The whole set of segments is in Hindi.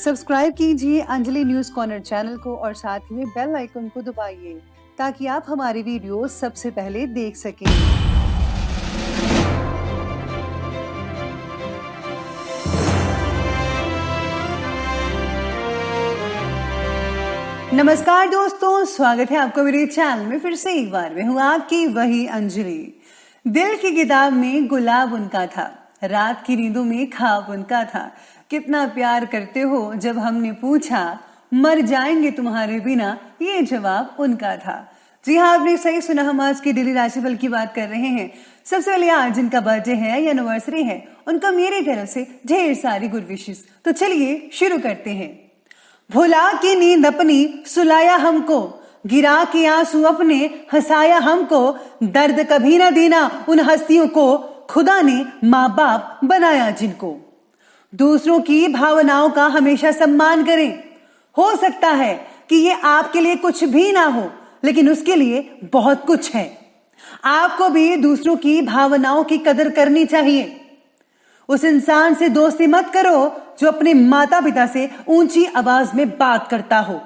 सब्सक्राइब कीजिए अंजलि न्यूज कॉर्नर चैनल को और साथ ही में बेल आइकन को दबाइए ताकि आप हमारी वीडियो सबसे पहले देख सकें। नमस्कार दोस्तों, स्वागत है आपको मेरे चैनल में फिर से एक बार। मैं हूँ आपकी वही अंजलि। दिल की किताब में गुलाब उनका था, रात की नींदों में ख्वाब उनका था। कितना प्यार करते हो जब हमने पूछा, मर जाएंगे तुम्हारे बिना, ये जवाब उनका था। जी हाँ, आपने सही सुना। हम आज की डेली राशिफल की बात कर रहे हैं। सबसे पहले आज जिनका बर्थडे है या एनिवर्सरी है, उनका मेरी तरफ से ढेर सारी गुड विशेस। तो चलिए शुरू करते हैं। भुला की नींद अपनी सुलाया हमको, गिरा के आंसू अपने हंसाया हमको, दर्द कभी ना देना उन हस्तियों को, खुदा ने माँ बाप बनाया जिनको। दूसरों की भावनाओं का हमेशा सम्मान करें। हो सकता है कि ये आपके लिए कुछ भी ना हो, लेकिन उसके लिए बहुत कुछ है। आपको भी दूसरों की भावनाओं की कदर करनी चाहिए। उस इंसान से दोस्ती मत करो जो अपने माता पिता से ऊंची आवाज में बात करता हो।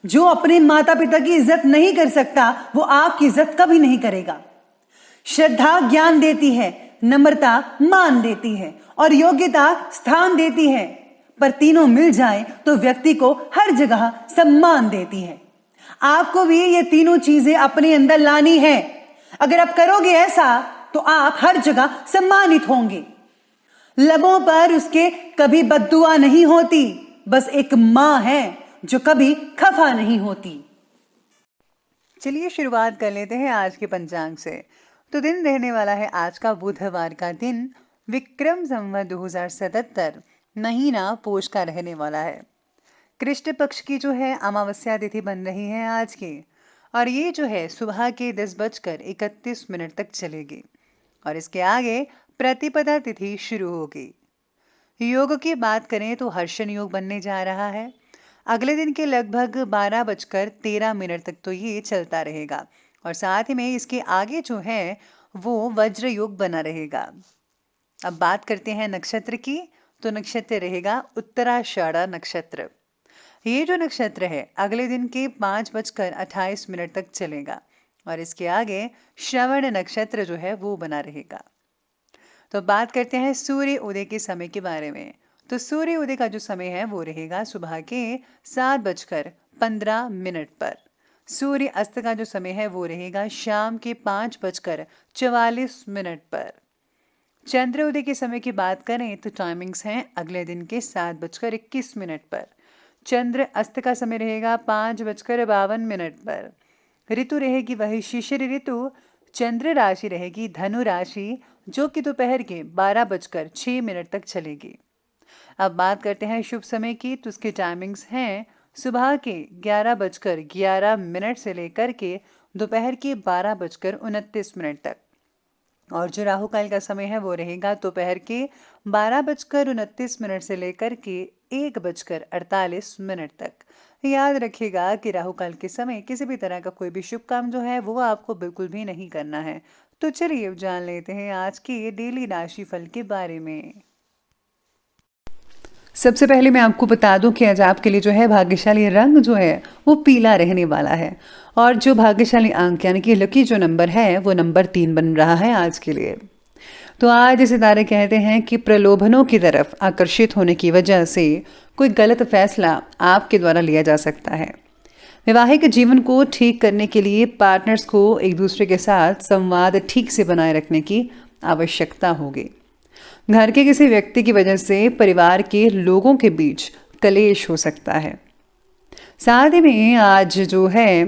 जो अपने माता पिता की इज्जत नहीं कर सकता, वो आपकी इज्जत कभी नहीं करेगा। श्रद्धा ज्ञान देती है, नम्रता मान देती है और योग्यता स्थान देती है। पर तीनों मिल जाए तो व्यक्ति को हर जगह सम्मान देती है। आपको भी ये तीनों चीजें अपने अंदर लानी है। अगर आप करोगे ऐसा तो आप हर जगह सम्मानित होंगे। लबों पर उसके कभी बद्दुआ नहीं होती, बस एक मां है जो कभी खफा नहीं होती। चलिए शुरुआत कर लेते हैं आज के पंचांग से। तो दिन रहने वाला है आज का बुधवार का दिन, विक्रम संवत 2077, महीना पोष का रहने वाला है। कृष्ण पक्ष की जो है अमावस्या तिथि बन रही है आज की, और ये जो है सुबह के 10:31 तक चलेगी और इसके आगे प्रतिपदा तिथि शुरू होगी। योग की बात करें तो हर्षण योग बनने जा रहा है। अगले दिन के लगभग 12:13 तक तो ये चलता रहेगा और साथ ही में इसके आगे जो है वो वज्र योग बना रहेगा। अब बात करते हैं नक्षत्र की, तो नक्षत्र रहेगा उत्तराषाढ़ा नक्षत्र। ये जो नक्षत्र है अगले दिन के 5:28 तक चलेगा और इसके आगे श्रवण नक्षत्र जो है वो बना रहेगा। तो बात करते हैं सूर्य उदय के समय के बारे में। तो सूर्य उदय का जो समय है वो रहेगा सुबह के 7:15 पर। सूर्य अस्त का जो समय है वो रहेगा शाम के 5:44 पर। चंद्र उदय के समय की बात करें तो टाइमिंग्स हैं अगले दिन के 7:21 पर। चंद्र अस्त का समय रहेगा 5:52 पर। ऋतु रहेगी वही शिशिर ऋतु। चंद्र राशि रहेगी धनु राशि, जो कि दोपहर के 12:06 तक चलेगी। अब बात करते हैं शुभ समय की, तो उसके टाइमिंग्स हैं सुबह के 11:11 से लेकर के दोपहर के 12:29 तक। और जो राहु काल का समय है वो रहेगा दोपहर के 12:29 से लेकर के 1:48 तक। याद रखिएगा कि राहु काल के समय किसी भी तरह का कोई भी शुभ काम जो है वो आपको बिल्कुल भी नहीं करना है। तो चलिए अब जान लेते हैं आज के डेली राशिफल के बारे में। सबसे पहले मैं आपको बता दूं कि आज आपके लिए जो है भाग्यशाली रंग जो है वो पीला रहने वाला है और जो भाग्यशाली अंक यानी कि लकी जो नंबर है वो नंबर 3 बन रहा है आज के लिए। तो आज सितारे कहते हैं कि प्रलोभनों की तरफ आकर्षित होने की वजह से कोई गलत फैसला आपके द्वारा लिया जा सकता है। वैवाहिक जीवन को ठीक करने के लिए पार्टनर्स को एक दूसरे के साथ संवाद ठीक से बनाए रखने की आवश्यकता होगी। घर के किसी व्यक्ति की वजह से परिवार के लोगों के बीच कलेश हो सकता है। साथ ही में आज जो है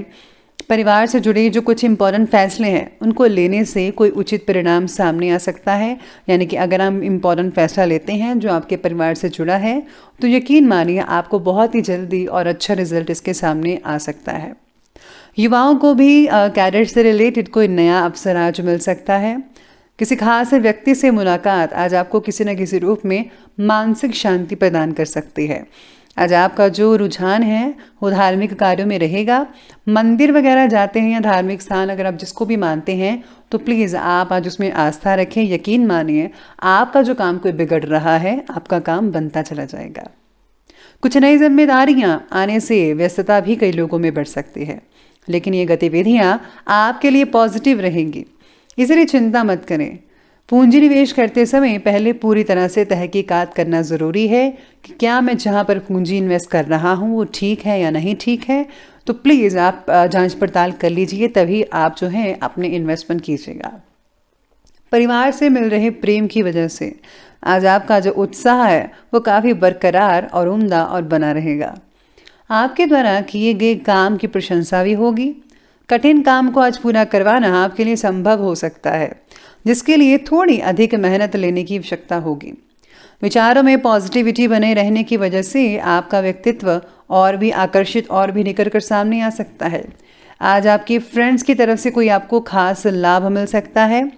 परिवार से जुड़े जो कुछ इम्पोर्टेंट फैसले हैं उनको लेने से कोई उचित परिणाम सामने आ सकता है। यानी कि अगर हम इम्पोर्टेंट फैसला लेते हैं जो आपके परिवार से जुड़ा है तो यकीन मानिए आपको बहुत ही जल्दी और अच्छा रिजल्ट इसके सामने आ सकता है। युवाओं को भी कैरियर से रिलेटेड कोई नया अवसर आज मिल सकता है। किसी खास व्यक्ति से मुलाकात आज आपको किसी न किसी रूप में मानसिक शांति प्रदान कर सकती है। आज आपका जो रुझान है वो धार्मिक कार्यों में रहेगा। मंदिर वगैरह जाते हैं या धार्मिक स्थान अगर आप जिसको भी मानते हैं तो प्लीज़ आप आज उसमें आस्था रखें। यकीन मानिए आपका जो काम कोई बिगड़ रहा है आपका काम बनता चला जाएगा। कुछ नई जिम्मेदारियां आने से व्यस्तता भी कई लोगों में बढ़ सकती है, लेकिन ये गतिविधियां आपके लिए पॉजिटिव रहेंगी, इसलिए चिंता मत करें। पूंजी निवेश करते समय पहले पूरी तरह से तहकीकात करना ज़रूरी है कि क्या मैं जहां पर पूंजी इन्वेस्ट कर रहा हूं वो ठीक है या नहीं ठीक है। तो प्लीज़ आप जांच पड़ताल कर लीजिए, तभी आप जो है अपने इन्वेस्टमेंट कीजिएगा। परिवार से मिल रहे प्रेम की वजह से आज आपका जो उत्साह है वो काफ़ी बरकरार और उम्दा और बना रहेगा। आपके द्वारा किए गए काम की प्रशंसा भी होगी। कठिन काम को आज पूरा करवाना आपके लिए संभव हो सकता है, जिसके लिए थोड़ी अधिक मेहनत लेने की आवश्यकता होगी। विचारों में पॉजिटिविटी बने रहने की वजह से आपका व्यक्तित्व और भी आकर्षित और भी निखर कर सामने आ सकता है। आज आपके फ्रेंड्स की तरफ से कोई आपको खास लाभ मिल सकता है।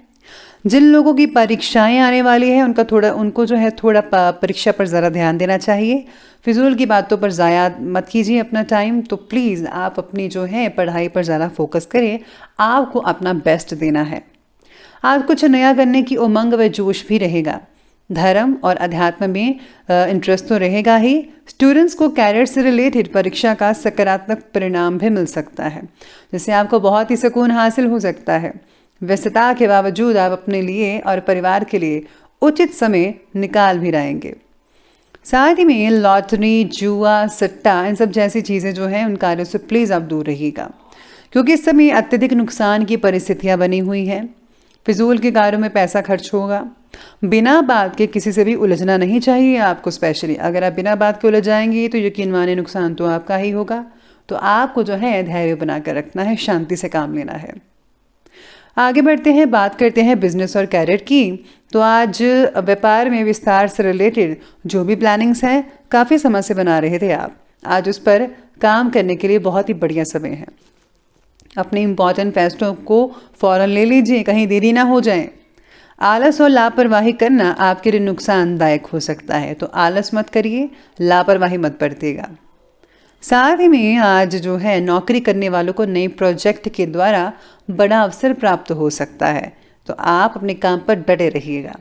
जिन लोगों की परीक्षाएं आने वाली है उनको जो है थोड़ा परीक्षा पर ज़रा ध्यान देना चाहिए। फिजूल की बातों पर ज़ाया मत कीजिए अपना टाइम। तो प्लीज़ आप अपनी जो है पढ़ाई पर ज़्यादा फोकस करें, आपको अपना बेस्ट देना है। आज कुछ नया करने की उमंग व जोश भी रहेगा। धर्म और अध्यात्म में इंटरेस्ट तो रहेगा ही। स्टूडेंट्स को कैरियर से रिलेटेड परीक्षा का सकारात्मक परिणाम भी मिल सकता है, जिससे आपको बहुत ही सुकून हासिल हो सकता है। व्यस्तता के बावजूद आप अपने लिए और परिवार के लिए उचित समय निकाल भी रहेंगे। साथ ही में लॉटरी, जुआ, सट्टा, इन सब जैसी चीज़ें जो हैं उन कार्यों से प्लीज़ आप दूर रहिएगा, क्योंकि इस समय अत्यधिक नुकसान की परिस्थितियां बनी हुई हैं। फिजूल के कार्यों में पैसा खर्च होगा। बिना बात के किसी से भी उलझना नहीं चाहिए आपको। स्पेशली अगर आप बिना बात के उलझ जाएंगे तो यकीन माने नुकसान तो आपका ही होगा। तो आपको जो है धैर्य बनाकर रखना है, शांति से काम लेना है। आगे बढ़ते हैं, बात करते हैं बिजनेस और कैरियर की। तो आज व्यापार में विस्तार से रिलेटेड जो भी प्लानिंग्स हैं काफ़ी समय से बना रहे थे आप, आज उस पर काम करने के लिए बहुत ही बढ़िया समय है। अपने इम्पॉर्टेंट फैसलों को फौरन ले लीजिए, कहीं देरी ना हो जाए। आलस और लापरवाही करना आपके लिए नुकसानदायक हो सकता है, तो आलस मत करिए, लापरवाही मत बरतिएगा। साथ ही में आज जो है नौकरी करने वालों को नए प्रोजेक्ट के द्वारा बड़ा अवसर प्राप्त हो सकता है, तो आप अपने काम पर डटे रहिएगा।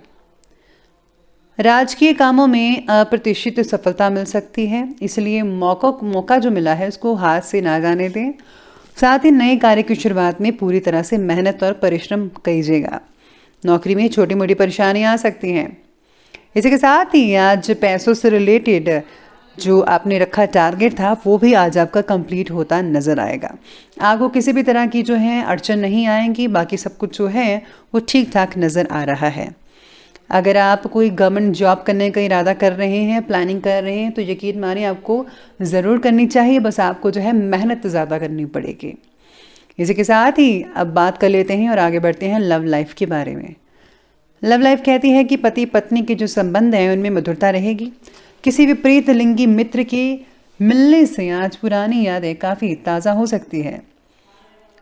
राजकीय कामों में अप्रत्याशित सफलता मिल सकती है, इसलिए मौका जो मिला है उसको हाथ से ना जाने दें। साथ ही नए कार्य की शुरुआत में पूरी तरह से मेहनत और परिश्रम कीजिएगा। नौकरी में छोटी मोटी परेशानियां आ सकती हैं। इसी के साथ ही आज पैसों से रिलेटेड जो आपने रखा टारगेट था वो भी आज आपका कंप्लीट होता नज़र आएगा। आपको किसी भी तरह की जो है अड़चन नहीं आएंगी, बाकी सब कुछ जो है वो ठीक ठाक नज़र आ रहा है। अगर आप कोई गवर्नमेंट जॉब करने का इरादा कर रहे हैं, प्लानिंग कर रहे हैं, तो यकीन मानिए आपको ज़रूर करनी चाहिए, बस आपको जो है मेहनत ज़्यादा करनी पड़ेगी। इसी के साथ ही अब बात कर लेते हैं और आगे बढ़ते हैं लव लाइफ के बारे में। लव लाइफ कहती है कि पति पत्नी के जो संबंध हैं उनमें मधुरता रहेगी। किसी विपरीत लिंगी मित्र के मिलने से आज पुरानी यादें काफ़ी ताज़ा हो सकती है।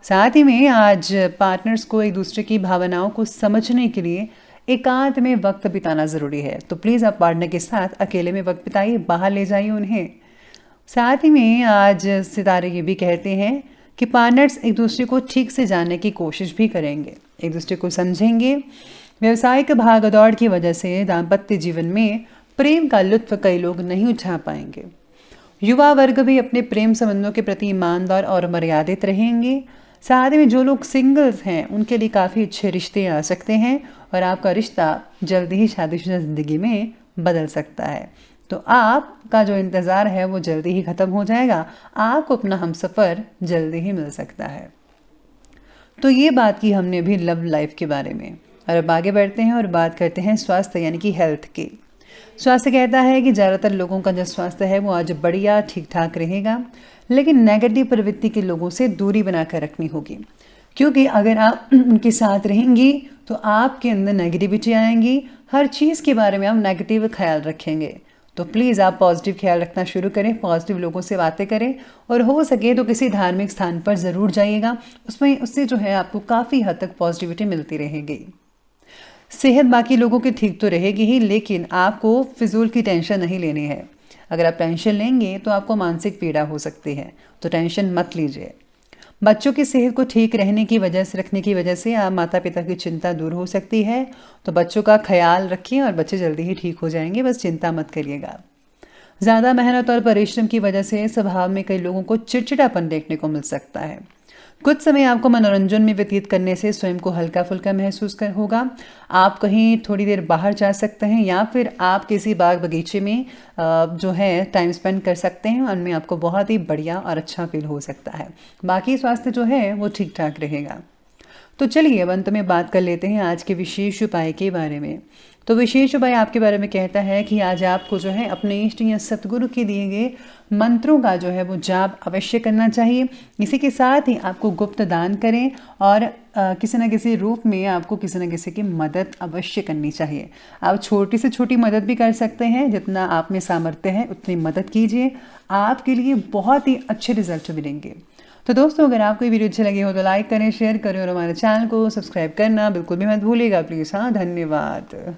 साथ ही में आज पार्टनर्स को एक दूसरे की भावनाओं को समझने के लिए एकांत में वक्त बिताना ज़रूरी है, तो प्लीज़ आप पार्टनर के साथ अकेले में वक्त बिताइए, बाहर ले जाइए उन्हें। साथ ही में आज सितारे ये भी कहते हैं कि पार्टनर्स एक दूसरे को ठीक से जानने की कोशिश भी करेंगे, एक दूसरे को समझेंगे। व्यवसायिक भागदौड़ की वजह से दाम्पत्य जीवन में प्रेम का लुत्फ कई लोग नहीं उठा पाएंगे। युवा वर्ग भी अपने प्रेम संबंधों के प्रति ईमानदार और मर्यादित रहेंगे। साथ में जो लोग सिंगल्स हैं उनके लिए काफ़ी अच्छे रिश्ते आ सकते हैं और आपका रिश्ता जल्दी ही शादीशुदा ज़िंदगी में बदल सकता है। तो आपका जो इंतज़ार है वो जल्दी ही ख़त्म हो जाएगा, आपको अपना हमसफ़र जल्दी ही मिल सकता है। तो ये बात की हमने भी लव लाइफ के बारे में, और अब आगे बढ़ते हैं और बात करते हैं स्वास्थ्य यानी कि हेल्थ की। स्वास्थ्य कहता है कि ज़्यादातर लोगों का जो स्वास्थ्य है वो आज बढ़िया ठीक ठाक रहेगा, लेकिन नेगेटिव प्रवृत्ति के लोगों से दूरी बनाकर रखनी होगी, क्योंकि अगर आप उनके साथ रहेंगी तो आपके अंदर नेगेटिविटी आएंगी, हर चीज़ के बारे में आप नेगेटिव ख्याल रखेंगे। तो प्लीज़ आप पॉजिटिव ख्याल रखना शुरू करें, पॉजिटिव लोगों से बातें करें, और हो सके तो किसी धार्मिक स्थान पर ज़रूर जाइएगा, उससे जो है आपको काफ़ी हद तक पॉजिटिविटी मिलती रहेगी। सेहत बाकी लोगों की ठीक तो रहेगी ही, लेकिन आपको फिजूल की टेंशन नहीं लेनी है। अगर आप टेंशन लेंगे तो आपको मानसिक पीड़ा हो सकती है, तो टेंशन मत लीजिए। बच्चों की सेहत को ठीक रखने की वजह से आप माता पिता की चिंता दूर हो सकती है, तो बच्चों का ख्याल रखिए और बच्चे जल्दी ही ठीक हो जाएंगे, बस चिंता मत करिएगा। ज़्यादा मेहनत और परिश्रम की वजह से स्वभाव में कई लोगों को चिड़चिड़ापन देखने को मिल सकता है। कुछ समय आपको मनोरंजन में व्यतीत करने से स्वयं को हल्का फुल्का महसूस कर होगा। आप कहीं थोड़ी देर बाहर जा सकते हैं या फिर आप किसी बाग बगीचे में जो है टाइम स्पेंड कर सकते हैं, उनमें आपको बहुत ही बढ़िया और अच्छा फील हो सकता है। बाकी स्वास्थ्य जो है वो ठीक ठाक रहेगा। तो चलिए अब अंत में बात कर लेते हैं आज के विशेष उपाय के बारे में। तो विशेष उपाय आपके बारे में कहता है कि आज आपको जो है अपने इष्ट या सतगुरु के दिए गए मंत्रों का जो है वो जाप अवश्य करना चाहिए। इसी के साथ ही आपको गुप्त दान करें और किसी न किसी रूप में आपको किसी न किसी की मदद अवश्य करनी चाहिए। आप छोटी से छोटी मदद भी कर सकते हैं, जितना आप में सामर्थ्य है उतनी मदद कीजिए, आपके लिए बहुत ही अच्छे रिजल्ट मिलेंगे। तो दोस्तों, अगर आपको ये वीडियो अच्छी लगी हो तो लाइक करें, शेयर करें और हमारे चैनल को सब्सक्राइब करना बिल्कुल भी मत भूलिएगा प्लीज़। हाँ, धन्यवाद।